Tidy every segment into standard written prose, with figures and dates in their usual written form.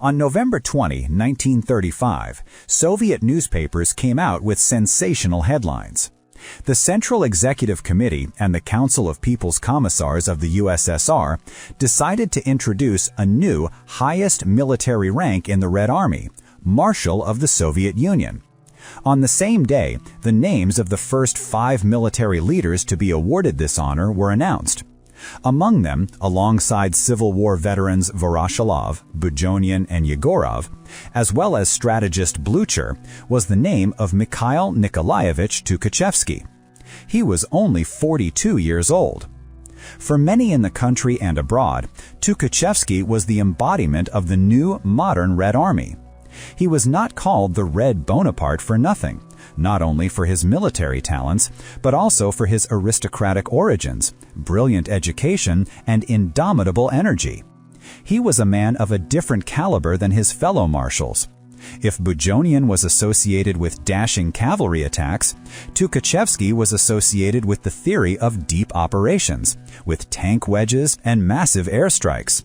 On November 20, 1935, Soviet newspapers came out with sensational headlines. The Central Executive Committee and the Council of People's Commissars of the USSR decided to introduce a new, highest military rank in the Red Army, Marshal of the Soviet Union. On the same day, the names of the first 5 military leaders to be awarded this honor were announced. Among them, alongside Civil War veterans Voroshilov, Bujonian, and Yegorov, as well as strategist Blucher, was the name of Mikhail Nikolaevich Tukhachevsky. He was only 42 years old. For many in the country and abroad, Tukhachevsky was the embodiment of the new, modern Red Army. He was not called the Red Bonaparte for nothing, not only for his military talents, but also for his aristocratic origins, brilliant education, and indomitable energy. He was a man of a different caliber than his fellow marshals. If Bujonian was associated with dashing cavalry attacks, Tukhachevsky was associated with the theory of deep operations, with tank wedges and massive airstrikes.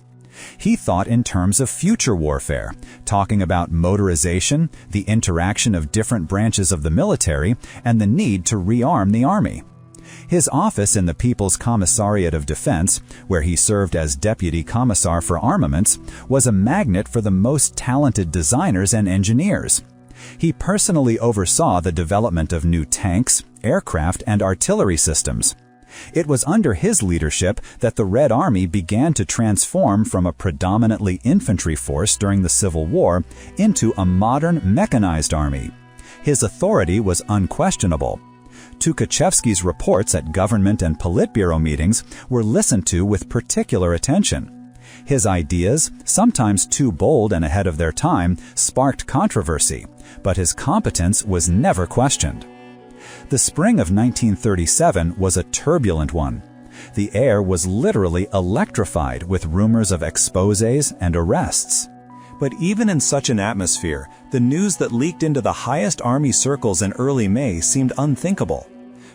He thought in terms of future warfare, talking about motorization, the interaction of different branches of the military, and the need to rearm the army. His office in the People's Commissariat of Defense, where he served as Deputy Commissar for Armaments, was a magnet for the most talented designers and engineers. He personally oversaw the development of new tanks, aircraft, and artillery systems. It was under his leadership that the Red Army began to transform from a predominantly infantry force during the Civil War into a modern mechanized army. His authority was unquestionable. Tukhachevsky's reports at government and Politburo meetings were listened to with particular attention. His ideas, sometimes too bold and ahead of their time, sparked controversy, but his competence was never questioned. The spring of 1937 was a turbulent one. The air was literally electrified with rumors of exposés and arrests. But even in such an atmosphere, the news that leaked into the highest army circles in early May seemed unthinkable.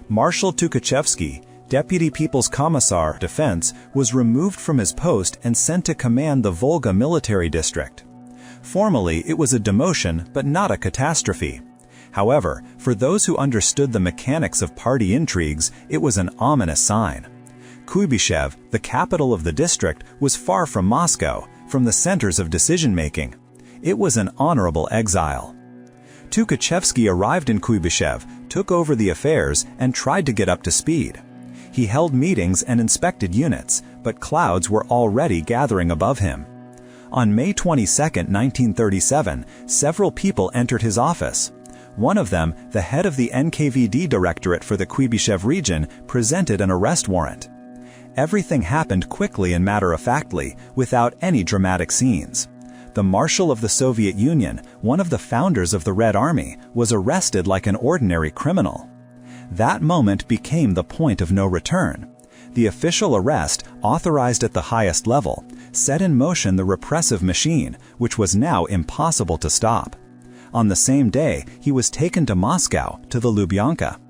Marshal Tukhachevsky, Deputy People's Commissar of Defense, was removed from his post and sent to command the Volga military district. Formally, it was a demotion, but not a catastrophe. However, for those who understood the mechanics of party intrigues, it was an ominous sign. Kuibyshev, the capital of the district, was far from Moscow, from the centers of decision-making. It was an honorable exile. Tukhachevsky arrived in Kuibyshev, took over the affairs, and tried to get up to speed. He held meetings and inspected units, but clouds were already gathering above him. On May 22, 1937, several people entered his office. One of them, the head of the NKVD directorate for the Kuibyshev region, presented an arrest warrant. Everything happened quickly and matter-of-factly, without any dramatic scenes. The Marshal of the Soviet Union, one of the founders of the Red Army, was arrested like an ordinary criminal. That moment became the point of no return. The official arrest, authorized at the highest level, set in motion the repressive machine, which was now impossible to stop. On the same day, he was taken to Moscow, to the Lubyanka.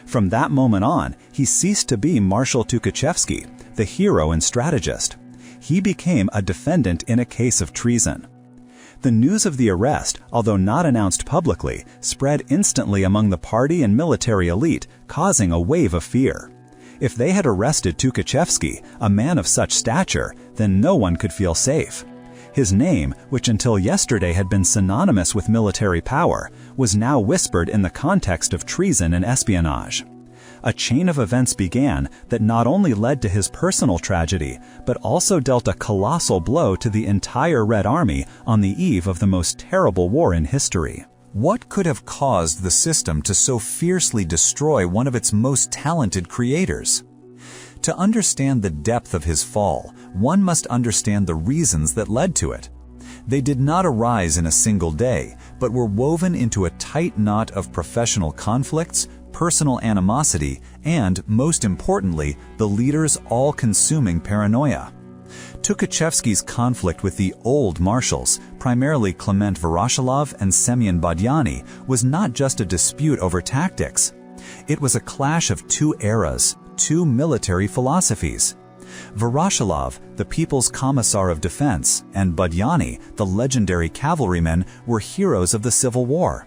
From that moment on, he ceased to be Marshal Tukhachevsky, the hero and strategist. He became a defendant in a case of treason. The news of the arrest, although not announced publicly, spread instantly among the party and military elite, causing a wave of fear. If they had arrested Tukhachevsky, a man of such stature, then no one could feel safe. His name, which until yesterday had been synonymous with military power, was now whispered in the context of treason and espionage. A chain of events began that not only led to his personal tragedy, but also dealt a colossal blow to the entire Red Army on the eve of the most terrible war in history. What could have caused the system to so fiercely destroy one of its most talented creators? To understand the depth of his fall, one must understand the reasons that led to it. They did not arise in a single day, but were woven into a tight knot of professional conflicts, personal animosity, and, most importantly, the leader's all-consuming paranoia. Tukhachevsky's conflict with the old marshals, primarily Clement Voroshilov and Semyon Badyani, was not just a dispute over tactics. It was a clash of two eras, two military philosophies. Voroshilov, the People's Commissar of Defense, and Budyani, the legendary cavalrymen, were heroes of the Civil War.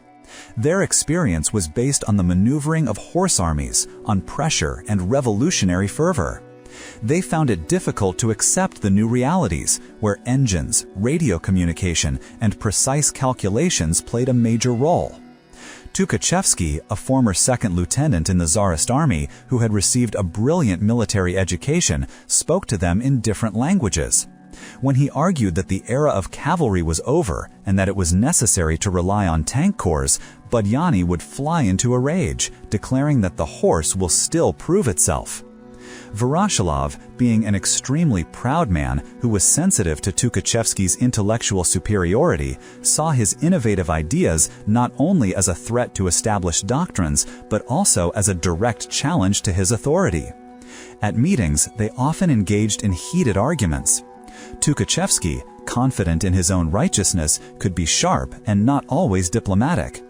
Their experience was based on the maneuvering of horse armies, on pressure and revolutionary fervor. They found it difficult to accept the new realities, where engines, radio communication, and precise calculations played a major role. Tukhachevsky, a former second lieutenant in the Tsarist army who had received a brilliant military education, spoke to them in different languages. When he argued that the era of cavalry was over and that it was necessary to rely on tank corps, Budyani would fly into a rage, declaring that the horse will still prove itself. Voroshilov, being an extremely proud man who was sensitive to Tukhachevsky's intellectual superiority, saw his innovative ideas not only as a threat to established doctrines, but also as a direct challenge to his authority. At meetings, they often engaged in heated arguments. Tukhachevsky, confident in his own righteousness, could be sharp and not always diplomatic.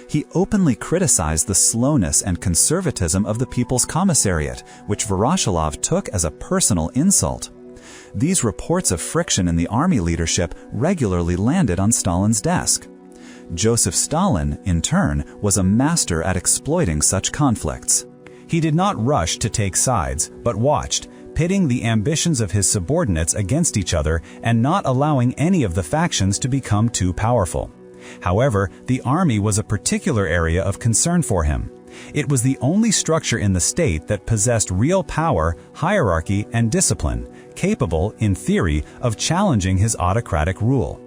He openly criticized the slowness and conservatism of the People's Commissariat, which Voroshilov took as a personal insult. These reports of friction in the army leadership regularly landed on Stalin's desk. Joseph Stalin, in turn, was a master at exploiting such conflicts. He did not rush to take sides, but watched, pitting the ambitions of his subordinates against each other and not allowing any of the factions to become too powerful. However, the army was a particular area of concern for him. It was the only structure in the state that possessed real power, hierarchy, and discipline, capable, in theory, of challenging his autocratic rule.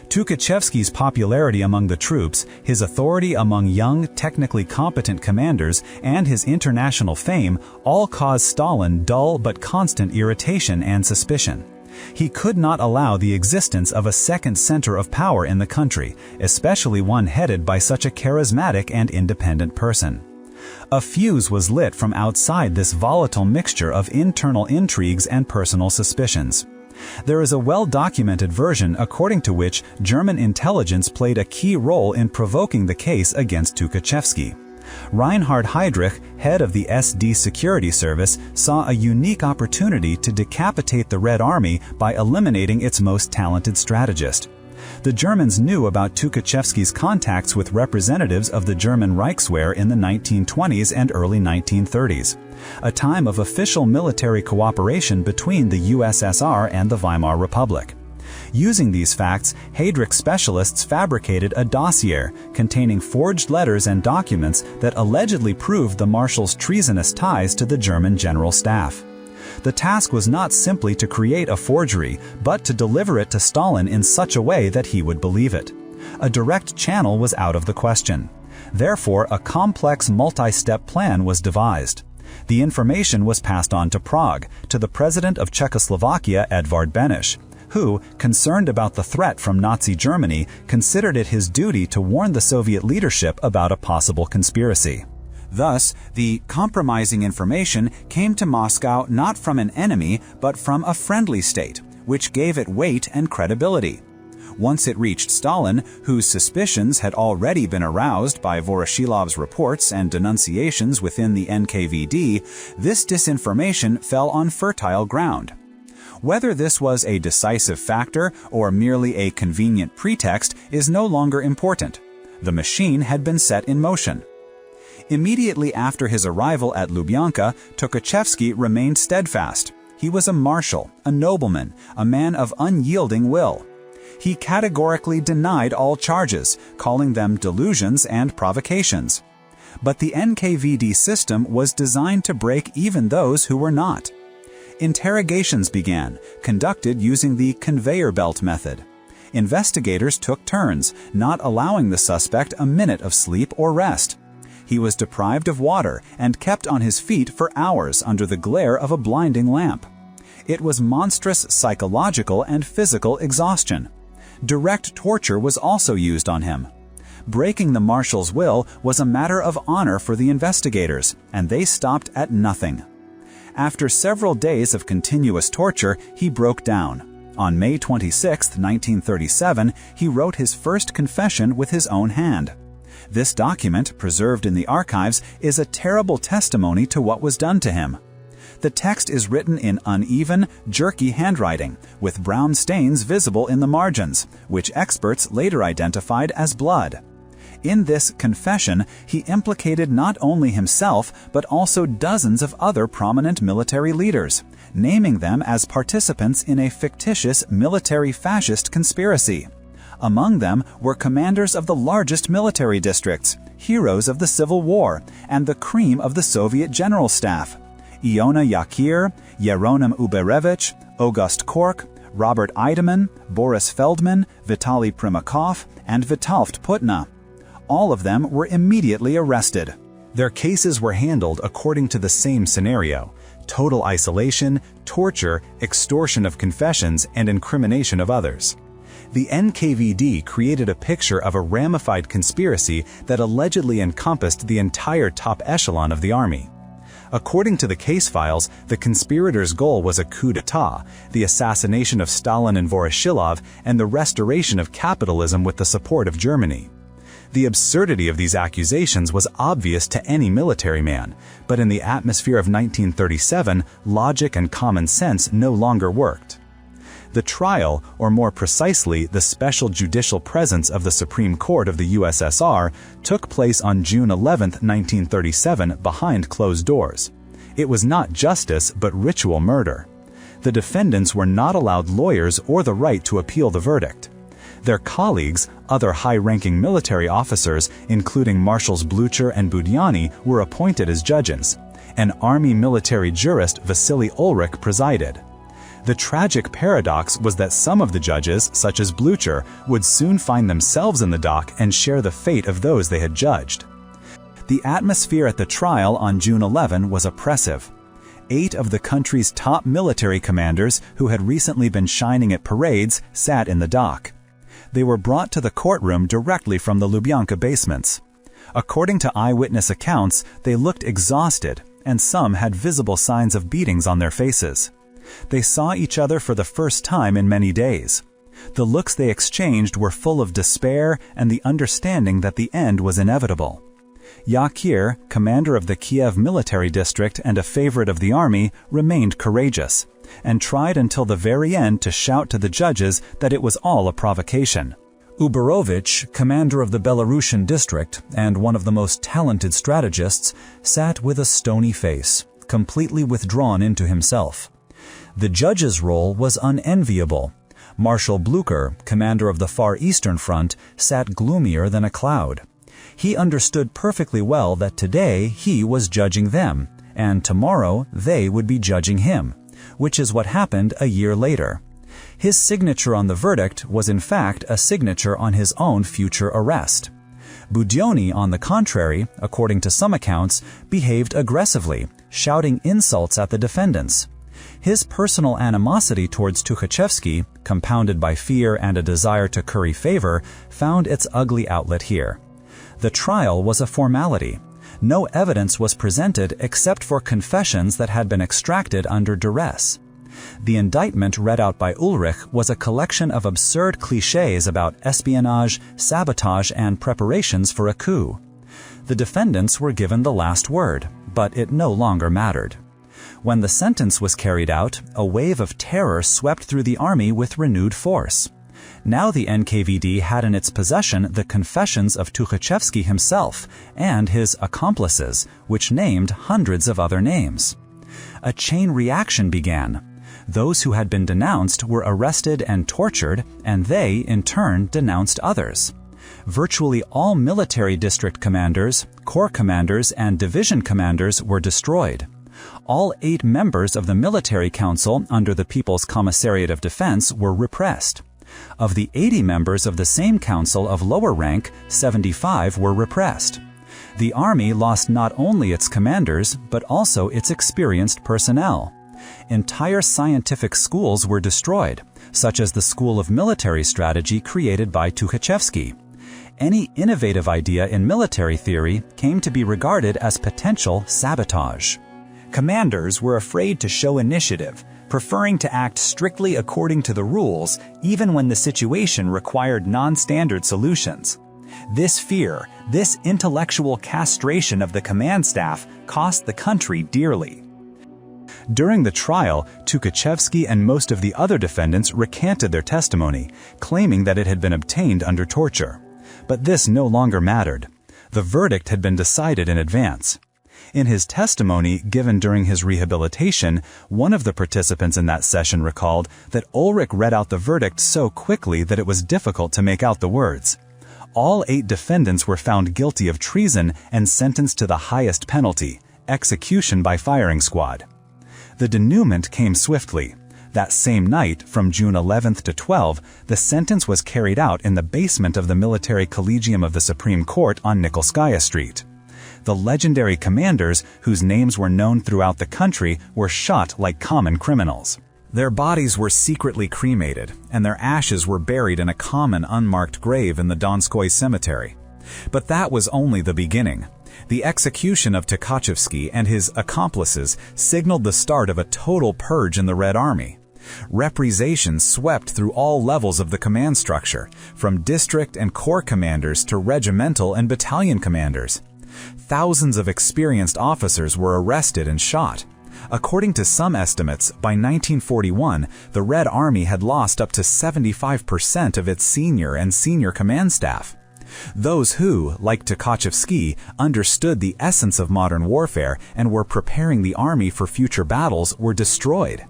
Tukhachevsky's popularity among the troops, his authority among young, technically competent commanders, and his international fame all caused Stalin dull but constant irritation and suspicion. He could not allow the existence of a second center of power in the country, especially one headed by such a charismatic and independent person. A fuse was lit from outside this volatile mixture of internal intrigues and personal suspicions. There is a well-documented version according to which German intelligence played a key role in provoking the case against Tukhachevsky. Reinhard Heydrich, head of the SD Security Service, saw a unique opportunity to decapitate the Red Army by eliminating its most talented strategist. The Germans knew about Tukhachevsky's contacts with representatives of the German Reichswehr in the 1920s and early 1930s, a time of official military cooperation between the USSR and the Weimar Republic. Using these facts, Heydrich specialists fabricated a dossier containing forged letters and documents that allegedly proved the Marshal's treasonous ties to the German General Staff. The task was not simply to create a forgery, but to deliver it to Stalin in such a way that he would believe it. A direct channel was out of the question. Therefore, a complex multi-step plan was devised. The information was passed on to Prague, to the President of Czechoslovakia, Edvard Beneš, who, concerned about the threat from Nazi Germany, considered it his duty to warn the Soviet leadership about a possible conspiracy. Thus, the compromising information came to Moscow not from an enemy, but from a friendly state, which gave it weight and credibility. Once it reached Stalin, whose suspicions had already been aroused by Voroshilov's reports and denunciations within the NKVD, this disinformation fell on fertile ground. Whether this was a decisive factor or merely a convenient pretext is no longer important. The machine had been set in motion. Immediately after his arrival at Lubyanka, Tukhachevsky remained steadfast. He was a marshal, a nobleman, a man of unyielding will. He categorically denied all charges, calling them delusions and provocations. But the NKVD system was designed to break even those who were not. Interrogations began, conducted using the conveyor belt method. Investigators took turns, not allowing the suspect a minute of sleep or rest. He was deprived of water and kept on his feet for hours under the glare of a blinding lamp. It was monstrous psychological and physical exhaustion. Direct torture was also used on him. Breaking the Marshal's will was a matter of honor for the investigators, and they stopped at nothing. After several days of continuous torture, he broke down. On May 26, 1937, he wrote his first confession with his own hand. This document, preserved in the archives, is a terrible testimony to what was done to him. The text is written in uneven, jerky handwriting, with brown stains visible in the margins, which experts later identified as blood. In this confession, he implicated not only himself, but also dozens of other prominent military leaders, naming them as participants in a fictitious military fascist conspiracy. Among them were commanders of the largest military districts, heroes of the Civil War, and the cream of the Soviet General Staff: Iona Yakir, Yeronim Uberevich, August Kork, Robert Eidemann, Boris Feldman, Vitaly Primakov, and Vitalt Putna. All of them were immediately arrested. Their cases were handled according to the same scenario: total isolation, torture, extortion of confessions, and incrimination of others. The NKVD created a picture of a ramified conspiracy that allegedly encompassed the entire top echelon of the army. According to the case files, the conspirators' goal was a coup d'etat, the assassination of Stalin and Voroshilov, and the restoration of capitalism with the support of Germany. The absurdity of these accusations was obvious to any military man, but in the atmosphere of 1937, logic and common sense no longer worked. The trial, or more precisely, the special judicial presence of the Supreme Court of the USSR, took place on June 11, 1937, behind closed doors. It was not justice, but ritual murder. The defendants were not allowed lawyers or the right to appeal the verdict. Their colleagues, other high-ranking military officers, including Marshals Blucher and Budyani, were appointed as judges. An army military jurist, Vasily Ulrich, presided. The tragic paradox was that some of the judges, such as Blucher, would soon find themselves in the dock and share the fate of those they had judged. The atmosphere at the trial on June 11 was oppressive. 8 of the country's top military commanders, who had recently been shining at parades, sat in the dock. They were brought to the courtroom directly from the Lubyanka basements. According to eyewitness accounts, they looked exhausted, and some had visible signs of beatings on their faces. They saw each other for the first time in many days. The looks they exchanged were full of despair and the understanding that the end was inevitable. Yakir, commander of the Kiev military district and a favorite of the army, remained courageous, and tried until the very end to shout to the judges that it was all a provocation. Uberovich, commander of the Belarusian district and one of the most talented strategists, sat with a stony face, completely withdrawn into himself. The judge's role was unenviable. Marshal Blucher, commander of the Far Eastern Front, sat gloomier than a cloud. He understood perfectly well that today he was judging them, and tomorrow they would be judging him, which is what happened a year later. His signature on the verdict was in fact a signature on his own future arrest. Budyani, on the contrary, according to some accounts, behaved aggressively, shouting insults at the defendants. His personal animosity towards Tukhachevsky, compounded by fear and a desire to curry favor, found its ugly outlet here. The trial was a formality. No evidence was presented except for confessions that had been extracted under duress. The indictment read out by Ulrich was a collection of absurd clichés about espionage, sabotage, and preparations for a coup. The defendants were given the last word, but it no longer mattered. When the sentence was carried out, a wave of terror swept through the army with renewed force. Now the NKVD had in its possession the confessions of Tukhachevsky himself and his accomplices, which named hundreds of other names. A chain reaction began. Those who had been denounced were arrested and tortured, and they, in turn, denounced others. Virtually all military district commanders, corps commanders, and division commanders were destroyed. All 8 members of the military council under the People's Commissariat of Defense were repressed. Of the 80 members of the same council of lower rank, 75 were repressed. The army lost not only its commanders, but also its experienced personnel. Entire scientific schools were destroyed, such as the School of Military Strategy created by Tukhachevsky. Any innovative idea in military theory came to be regarded as potential sabotage. Commanders were afraid to show initiative, preferring to act strictly according to the rules even when the situation required non-standard solutions. This fear, this intellectual castration of the command staff, cost the country dearly. During the trial, Tukhachevsky and most of the other defendants recanted their testimony, claiming that it had been obtained under torture. But this no longer mattered. The verdict had been decided in advance. In his testimony given during his rehabilitation, one of the participants in that session recalled that Ulrich read out the verdict so quickly that it was difficult to make out the words. All 8 defendants were found guilty of treason and sentenced to the highest penalty, execution by firing squad. The denouement came swiftly. That same night, from June 11th to 12th, the sentence was carried out in the basement of the Military Collegium of the Supreme Court on Nikolskaya Street. The legendary commanders, whose names were known throughout the country, were shot like common criminals. Their bodies were secretly cremated, and their ashes were buried in a common unmarked grave in the Donskoy Cemetery. But that was only the beginning. The execution of Tukhachevsky and his accomplices signaled the start of a total purge in the Red Army. Repression swept through all levels of the command structure, from district and corps commanders to regimental and battalion commanders. Thousands of experienced officers were arrested and shot. According to some estimates, by 1941, the Red Army had lost up to 75% of its senior command staff. Those who, like Tukhachevsky, understood the essence of modern warfare and were preparing the army for future battles were destroyed.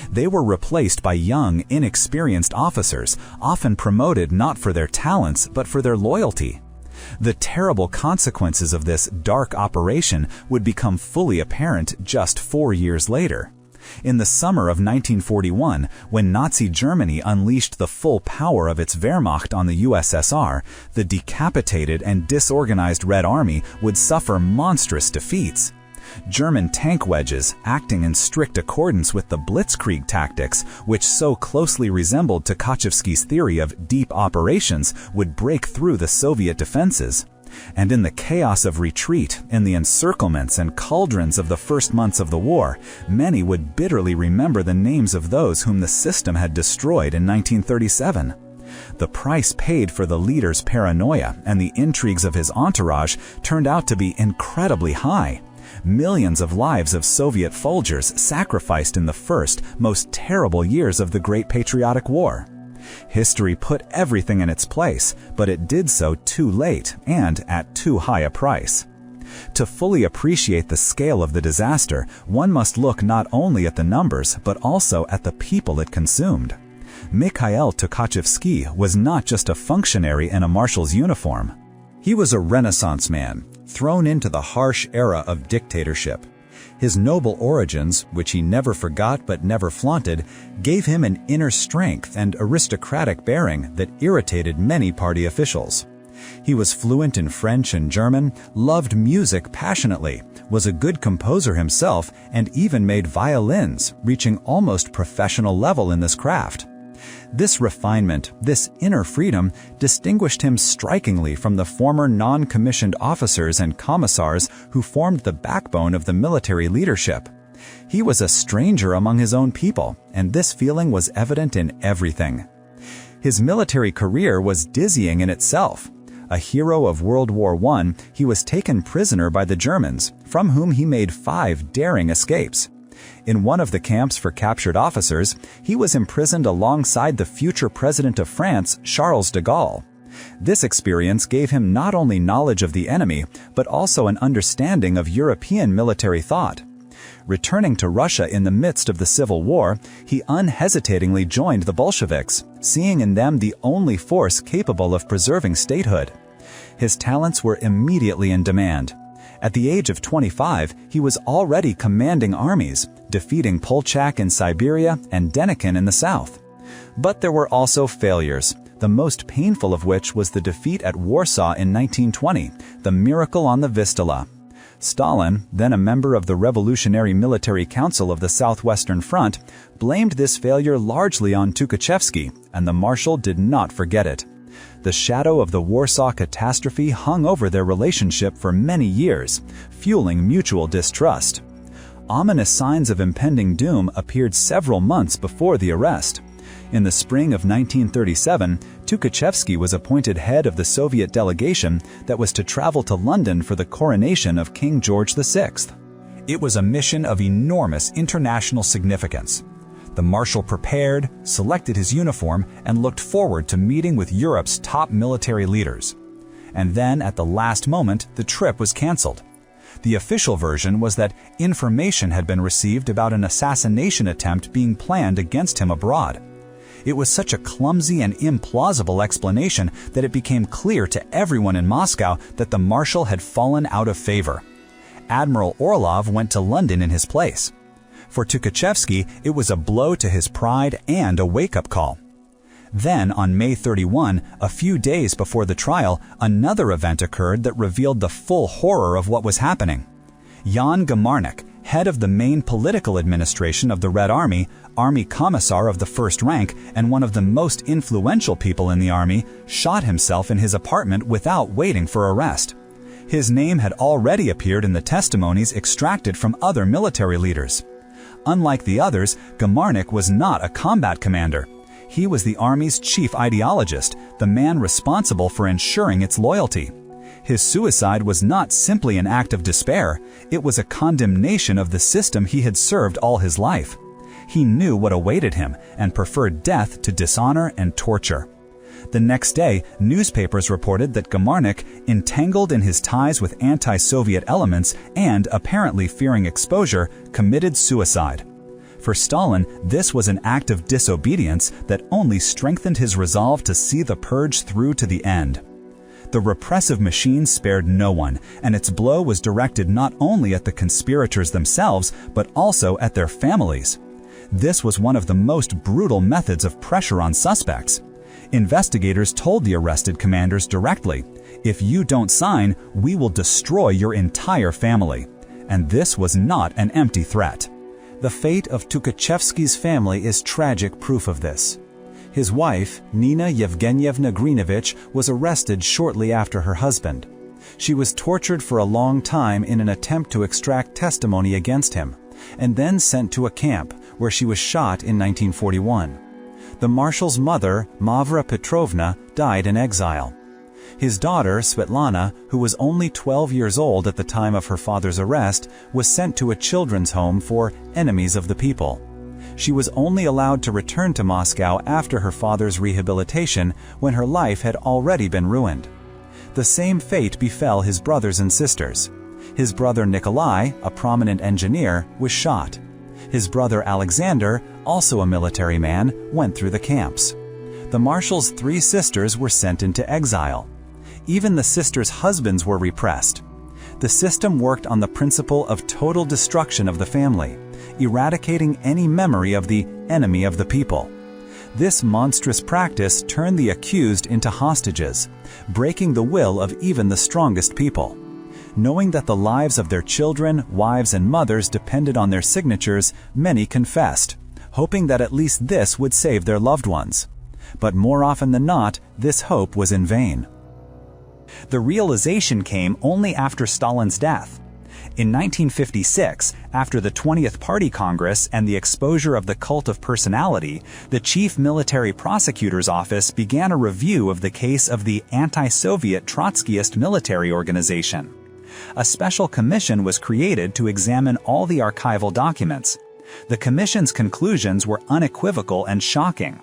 They were replaced by young, inexperienced officers, often promoted not for their talents but for their loyalty. The terrible consequences of this dark operation would become fully apparent just 4 years later. In the summer of 1941, when Nazi Germany unleashed the full power of its Wehrmacht on the USSR, the decapitated and disorganized Red Army would suffer monstrous defeats. German tank wedges, acting in strict accordance with the Blitzkrieg tactics, which so closely resembled Tukhachevsky's theory of deep operations, would break through the Soviet defenses. And in the chaos of retreat, in the encirclements and cauldrons of the first months of the war, many would bitterly remember the names of those whom the system had destroyed in 1937. The price paid for the leader's paranoia and the intrigues of his entourage turned out to be incredibly high. Millions of lives of Soviet soldiers sacrificed in the first, most terrible years of the Great Patriotic War. History put everything in its place, but it did so too late and at too high a price. To fully appreciate the scale of the disaster, one must look not only at the numbers, but also at the people it consumed. Mikhail Tukhachevsky was not just a functionary in a marshal's uniform. He was a Renaissance man, thrown into the harsh era of dictatorship. His noble origins, which he never forgot but never flaunted, gave him an inner strength and aristocratic bearing that irritated many party officials. He was fluent in French and German, loved music passionately, was a good composer himself, and even made violins, reaching almost professional level in this craft. This refinement, this inner freedom, distinguished him strikingly from the former non-commissioned officers and commissars who formed the backbone of the military leadership. He was a stranger among his own people, and this feeling was evident in everything. His military career was dizzying in itself. A hero of World War I, he was taken prisoner by the Germans, from whom he made 5 daring escapes. In one of the camps for captured officers, he was imprisoned alongside the future president of France, Charles de Gaulle. This experience gave him not only knowledge of the enemy, but also an understanding of European military thought. Returning to Russia in the midst of the Civil War, he unhesitatingly joined the Bolsheviks, seeing in them the only force capable of preserving statehood. His talents were immediately in demand. At the age of 25, he was already commanding armies, defeating Kolchak in Siberia and Denikin in the south. But there were also failures, the most painful of which was the defeat at Warsaw in 1920, the miracle on the Vistula. Stalin, then a member of the Revolutionary Military Council of the Southwestern Front, blamed this failure largely on Tukhachevsky, and the Marshal did not forget it. The shadow of the Warsaw catastrophe hung over their relationship for many years, fueling mutual distrust. Ominous signs of impending doom appeared several months before the arrest. In the spring of 1937, Tukhachevsky was appointed head of the Soviet delegation that was to travel to London for the coronation of King George VI. It was a mission of enormous international significance. The Marshal prepared, selected his uniform, and looked forward to meeting with Europe's top military leaders. And then, at the last moment, the trip was canceled. The official version was that information had been received about an assassination attempt being planned against him abroad. It was such a clumsy and implausible explanation that it became clear to everyone in Moscow that the Marshal had fallen out of favor. Admiral Orlov went to London in his place. For Tukhachevsky, it was a blow to his pride and a wake-up call. Then, on May 31, a few days before the trial, another event occurred that revealed the full horror of what was happening. Jan Gamarnik, head of the main political administration of the Red Army, Army Commissar of the first rank, and one of the most influential people in the army, shot himself in his apartment without waiting for arrest. His name had already appeared in the testimonies extracted from other military leaders. Unlike the others, Gamarnik was not a combat commander. He was the Army's chief ideologist, the man responsible for ensuring its loyalty. His suicide was not simply an act of despair, it was a condemnation of the system he had served all his life. He knew what awaited him and preferred death to dishonor and torture. The next day, newspapers reported that Gamarnik, entangled in his ties with anti-Soviet elements and apparently fearing exposure, committed suicide. For Stalin, this was an act of disobedience that only strengthened his resolve to see the purge through to the end. The repressive machine spared no one, and its blow was directed not only at the conspirators themselves, but also at their families. This was one of the most brutal methods of pressure on suspects. Investigators told the arrested commanders directly, "If you don't sign, we will destroy your entire family." And this was not an empty threat. The fate of Tukhachevsky's family is tragic proof of this. His wife, Nina Yevgenyevna Grinovich, was arrested shortly after her husband. She was tortured for a long time in an attempt to extract testimony against him, and then sent to a camp where she was shot in 1941. The Marshal's mother, Mavra Petrovna, died in exile. His daughter, Svetlana, who was only 12 years old at the time of her father's arrest, was sent to a children's home for enemies of the people. She was only allowed to return to Moscow after her father's rehabilitation, when her life had already been ruined. The same fate befell his brothers and sisters. His brother Nikolai, a prominent engineer, was shot. His brother Alexander, also a military man, went through the camps. The Marshal's 3 sisters were sent into exile. Even the sisters' husbands were repressed. The system worked on the principle of total destruction of the family, eradicating any memory of the enemy of the people. This monstrous practice turned the accused into hostages, breaking the will of even the strongest people. Knowing that the lives of their children, wives, and mothers depended on their signatures, many confessed, hoping that at least this would save their loved ones. But more often than not, this hope was in vain. The realization came only after Stalin's death. In 1956, after the 20th Party Congress and the exposure of the cult of personality, the Chief Military Prosecutor's Office began a review of the case of the anti-Soviet Trotskyist military organization. A special commission was created to examine all the archival documents. The commission's conclusions were unequivocal and shocking.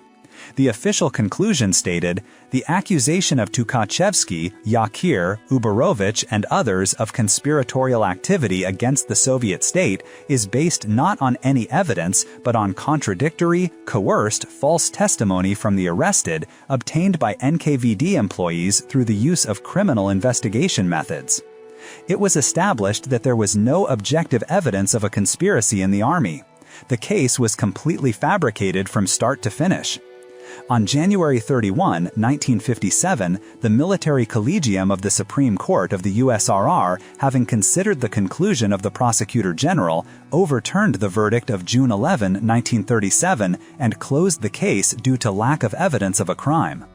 The official conclusion stated, "The accusation of Tukhachevsky, Yakir, Uberovich, and others of conspiratorial activity against the Soviet state is based not on any evidence, but on contradictory, coerced, false testimony from the arrested, obtained by NKVD employees through the use of criminal investigation methods." It was established that there was no objective evidence of a conspiracy in the army. The case was completely fabricated from start to finish. On January 31, 1957, the Military Collegium of the Supreme Court of the USSR, having considered the conclusion of the Prosecutor General, overturned the verdict of June 11, 1937, and closed the case due to lack of evidence of a crime.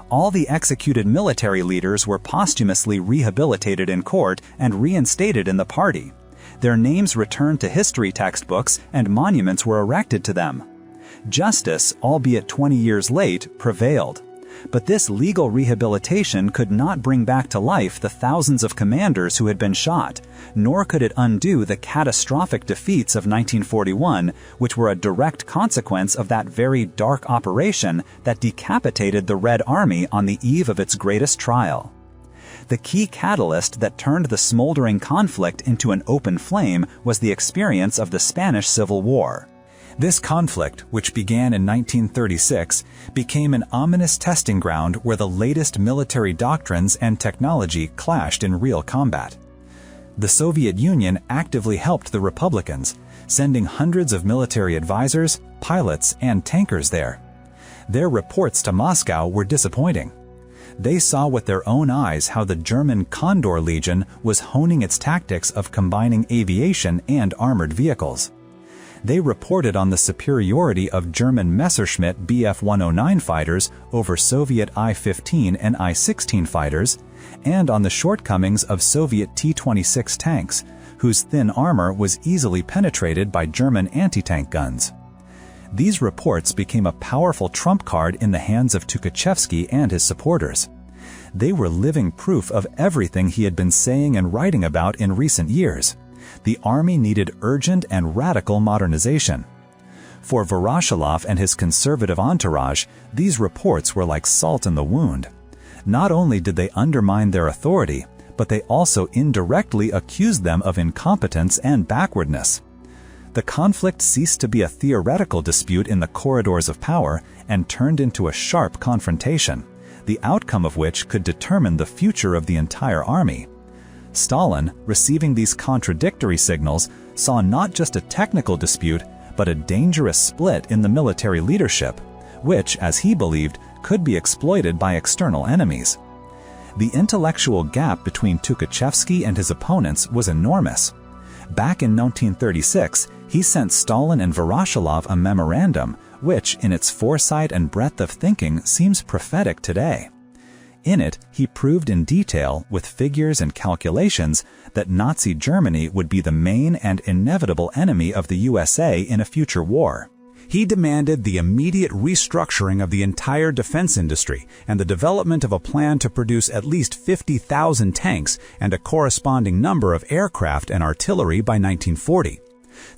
All the executed military leaders were posthumously rehabilitated in court and reinstated in the party. Their names returned to history textbooks and monuments were erected to them. Justice, albeit 20 years late, prevailed. But this legal rehabilitation could not bring back to life the thousands of commanders who had been shot, nor could it undo the catastrophic defeats of 1941, which were a direct consequence of that very dark operation that decapitated the Red Army on the eve of its greatest trial. The key catalyst that turned the smoldering conflict into an open flame was the experience of the Spanish Civil War. This conflict, which began in 1936, became an ominous testing ground where the latest military doctrines and technology clashed in real combat. The Soviet Union actively helped the Republicans, sending hundreds of military advisors, pilots, and tankers there. Their reports to Moscow were disappointing. They saw with their own eyes how the German Condor Legion was honing its tactics of combining aviation and armored vehicles. They reported on the superiority of German Messerschmitt Bf-109 fighters over Soviet I-15 and I-16 fighters, and on the shortcomings of Soviet T-26 tanks, whose thin armor was easily penetrated by German anti-tank guns. These reports became a powerful trump card in the hands of Tukhachevsky and his supporters. They were living proof of everything he had been saying and writing about in recent years. The army needed urgent and radical modernization. For Voroshilov and his conservative entourage, these reports were like salt in the wound. Not only did they undermine their authority, but they also indirectly accused them of incompetence and backwardness. The conflict ceased to be a theoretical dispute in the corridors of power and turned into a sharp confrontation, the outcome of which could determine the future of the entire army. Stalin, receiving these contradictory signals, saw not just a technical dispute, but a dangerous split in the military leadership, which, as he believed, could be exploited by external enemies. The intellectual gap between Tukhachevsky and his opponents was enormous. Back in 1936, he sent Stalin and Voroshilov a memorandum, which, in its foresight and breadth of thinking, seems prophetic today. In it, he proved in detail, with figures and calculations, that Nazi Germany would be the main and inevitable enemy of the USA in a future war. He demanded the immediate restructuring of the entire defense industry and the development of a plan to produce at least 50,000 tanks and a corresponding number of aircraft and artillery by 1940.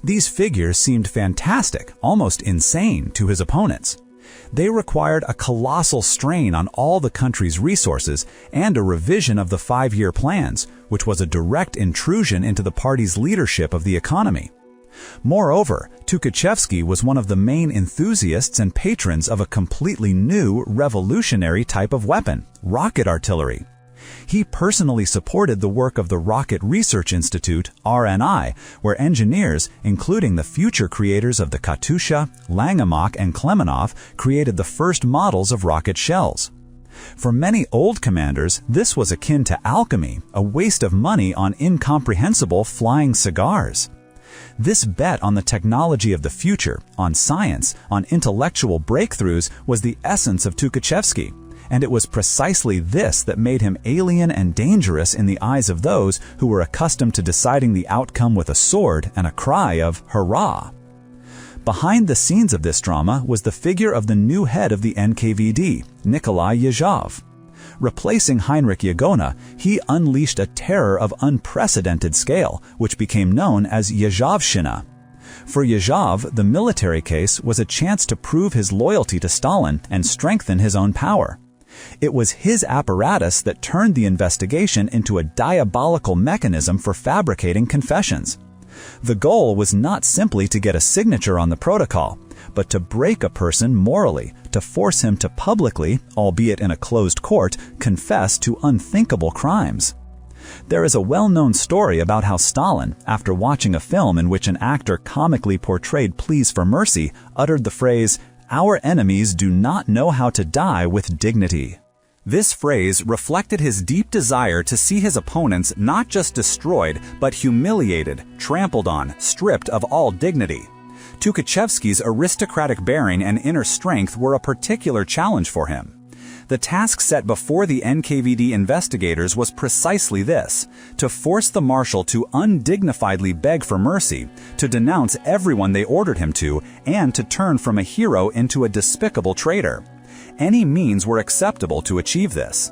These figures seemed fantastic, almost insane, to his opponents. They required a colossal strain on all the country's resources and a revision of the 5-year plans, which was a direct intrusion into the party's leadership of the economy. Moreover, Tukhachevsky was one of the main enthusiasts and patrons of a completely new, revolutionary type of weapon, rocket artillery. He personally supported the work of the Rocket Research Institute, RNI, where engineers, including the future creators of the Katyusha, Langemak, and Klemenov, created the first models of rocket shells. For many old commanders, this was akin to alchemy, a waste of money on incomprehensible flying cigars. This bet on the technology of the future, on science, on intellectual breakthroughs was the essence of Tukhachevsky. And it was precisely this that made him alien and dangerous in the eyes of those who were accustomed to deciding the outcome with a sword and a cry of hurrah. Behind the scenes of this drama was the figure of the new head of the NKVD, Nikolai Yezhov. Replacing Heinrich Yagona, he unleashed a terror of unprecedented scale, which became known as Yezhovshchina. For Yezhov, the military case was a chance to prove his loyalty to Stalin and strengthen his own power. It was his apparatus that turned the investigation into a diabolical mechanism for fabricating confessions. The goal was not simply to get a signature on the protocol, but to break a person morally, to force him to publicly, albeit in a closed court, confess to unthinkable crimes. There is a well-known story about how Stalin, after watching a film in which an actor comically portrayed pleas for mercy, uttered the phrase, "Our enemies do not know how to die with dignity." This phrase reflected his deep desire to see his opponents not just destroyed, but humiliated, trampled on, stripped of all dignity. Tukhachevsky's aristocratic bearing and inner strength were a particular challenge for him. The task set before the NKVD investigators was precisely this: to force the marshal to undignifiedly beg for mercy, to denounce everyone they ordered him to, and to turn from a hero into a despicable traitor. Any means were acceptable to achieve this.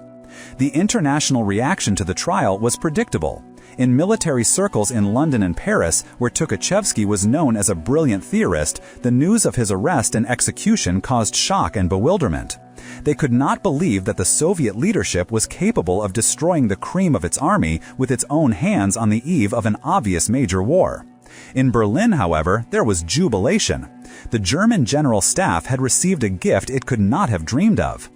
The international reaction to the trial was predictable. In military circles in London and Paris, where Tukhachevsky was known as a brilliant theorist, the news of his arrest and execution caused shock and bewilderment. They could not believe that the Soviet leadership was capable of destroying the cream of its army with its own hands on the eve of an obvious major war. In Berlin, however, there was jubilation. The German General Staff had received a gift it could not have dreamed of.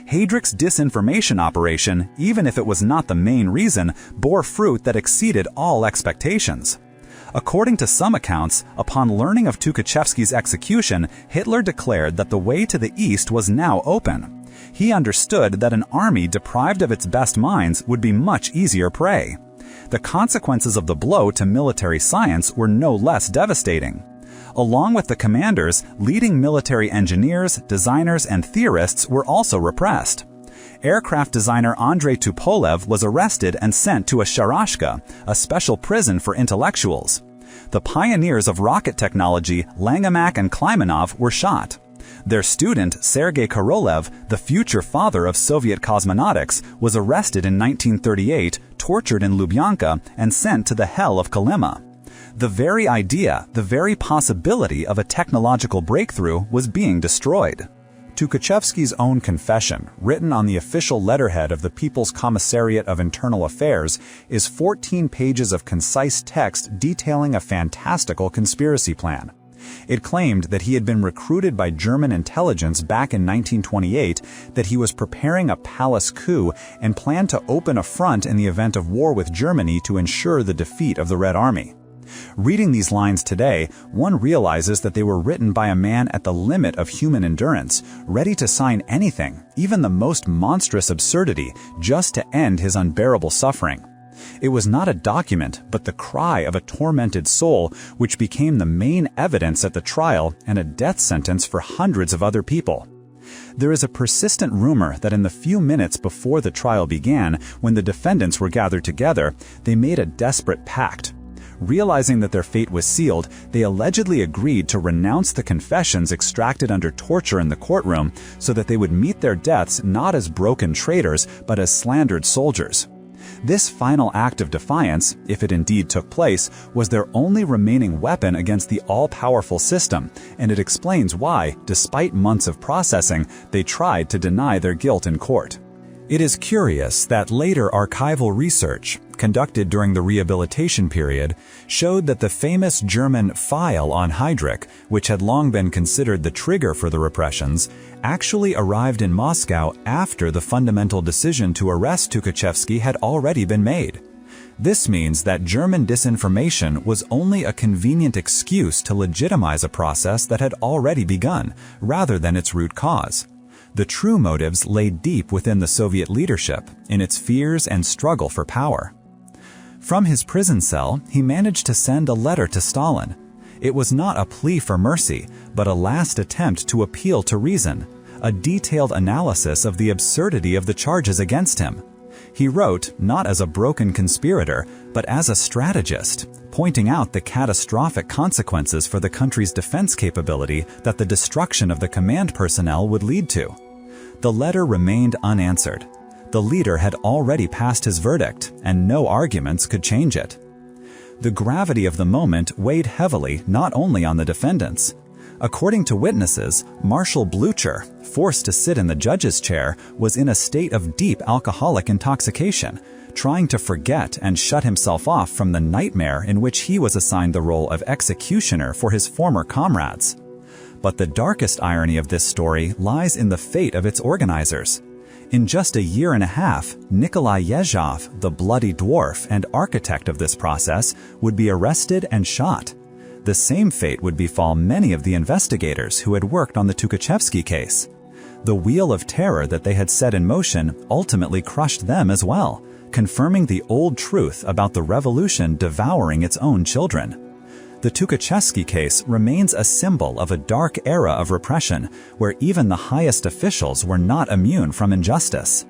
Heydrich's disinformation operation, even if it was not the main reason, bore fruit that exceeded all expectations. According to some accounts, upon learning of Tukhachevsky's execution, Hitler declared that the way to the east was now open. He understood that an army deprived of its best minds would be much easier prey. The consequences of the blow to military science were no less devastating. Along with the commanders, leading military engineers, designers, and theorists were also repressed. Aircraft designer Andrei Tupolev was arrested and sent to a sharashka, a special prison for intellectuals. The pioneers of rocket technology, Langemak and Klimanov, were shot. Their student, Sergei Korolev, the future father of Soviet cosmonautics, was arrested in 1938, tortured in Lubyanka, and sent to the hell of Kolyma. The very idea, the very possibility of a technological breakthrough was being destroyed. Tukhachevsky's own confession, written on the official letterhead of the People's Commissariat of Internal Affairs, is 14 pages of concise text detailing a fantastical conspiracy plan. It claimed that he had been recruited by German intelligence back in 1928, that he was preparing a palace coup, and planned to open a front in the event of war with Germany to ensure the defeat of the Red Army. Reading these lines today, one realizes that they were written by a man at the limit of human endurance, ready to sign anything, even the most monstrous absurdity, just to end his unbearable suffering. It was not a document, but the cry of a tormented soul, which became the main evidence at the trial and a death sentence for hundreds of other people. There is a persistent rumor that in the few minutes before the trial began, when the defendants were gathered together, they made a desperate pact. Realizing that their fate was sealed, they allegedly agreed to renounce the confessions extracted under torture in the courtroom so that they would meet their deaths not as broken traitors, but as slandered soldiers. This final act of defiance, if it indeed took place, was their only remaining weapon against the all-powerful system, and it explains why, despite months of processing, they tried to deny their guilt in court. It is curious that later archival research, conducted during the rehabilitation period, showed that the famous German file on Heydrich, which had long been considered the trigger for the repressions, actually arrived in Moscow after the fundamental decision to arrest Tukhachevsky had already been made. This means that German disinformation was only a convenient excuse to legitimize a process that had already begun, rather than its root cause. The true motives lay deep within the Soviet leadership, in its fears and struggle for power. From his prison cell, he managed to send a letter to Stalin. It was not a plea for mercy, but a last attempt to appeal to reason, a detailed analysis of the absurdity of the charges against him. He wrote not as a broken conspirator, but as a strategist, pointing out the catastrophic consequences for the country's defense capability that the destruction of the command personnel would lead to. The letter remained unanswered. The leader had already passed his verdict, and no arguments could change it. The gravity of the moment weighed heavily not only on the defendants. According to witnesses, Marshal Blucher, forced to sit in the judge's chair, was in a state of deep alcoholic intoxication, trying to forget and shut himself off from the nightmare in which he was assigned the role of executioner for his former comrades. But the darkest irony of this story lies in the fate of its organizers. In just a year and a half, Nikolai Yezhov, the bloody dwarf and architect of this process, would be arrested and shot. The same fate would befall many of the investigators who had worked on the Tukhachevsky case. The wheel of terror that they had set in motion ultimately crushed them as well, confirming the old truth about the revolution devouring its own children. The Tukhachevsky case remains a symbol of a dark era of repression, where even the highest officials were not immune from injustice.